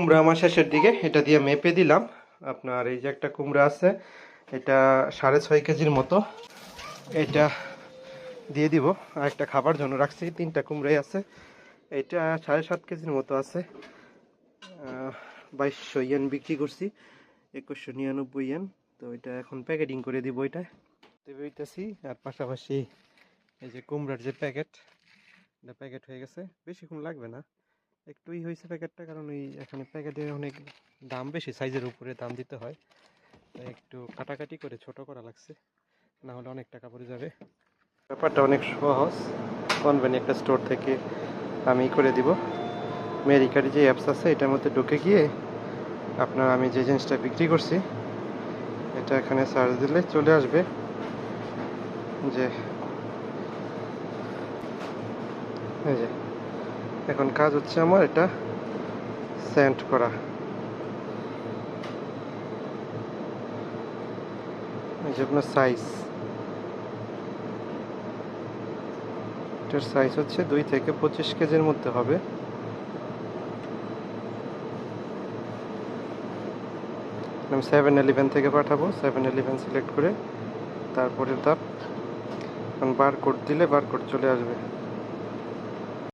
কুমড়া আমার শেষের দিকে, এটা দিয়ে মেপে দিলাম। আপনার এই যে একটা কুমড়া আছে, এটা 6.5 কেজির মতো, এটা দিয়ে দিব। আর একটা খাবার জন্য রাখছি, 3টা কুমড়াই আছে, এটা 7.5 কেজির মতো আছে। 2200 ইয়েন বিক্রি করছি, 2199 ইয়েন। তো এটা এখন প্যাকেটিং করে দিব, এটা হইতেছি। আর পাশাপাশি এই যে কুমড়ার যে প্যাকেট, এটা প্যাকেট হয়ে গেছে, বেশিক্ষণ লাগবে না, একটুই হয়েছে প্যাকেটটা, কারণ এই এখানে প্যাকেটে অনেক দাম বেশি, সাইজের উপরে দাম দিতে হয়, তাই একটু কাটাকাটি করে ছোট করা লাগছে, না হলে অনেক টাকা পড়ে যাবে। ব্যাপারটা অনেক সহজ, কনভেন একটা স্টোর থেকে আমি করে দিব। মেরিকার যে অ্যাপস আছে, এটার মধ্যে ঢুকে গিয়ে আপনার আমি যে জিনিসটা বিক্রি করছি এটা এখানে সার্চ দিলে চলে আসবে। যে এই যে এখন কাজ হচ্ছে আমার এটা সেন্ড করা। এই যে আপনার সাইজ, এটার সাইজ হচ্ছে 2 থেকে 25 কেজির মধ্যে হবে। আমি 7-Eleven থেকে পাঠাবো, 7-Eleven সিলেক্ট করে তারপরে ধাপ, এখন বারকোড দিলে বারকোড চলে আসবে।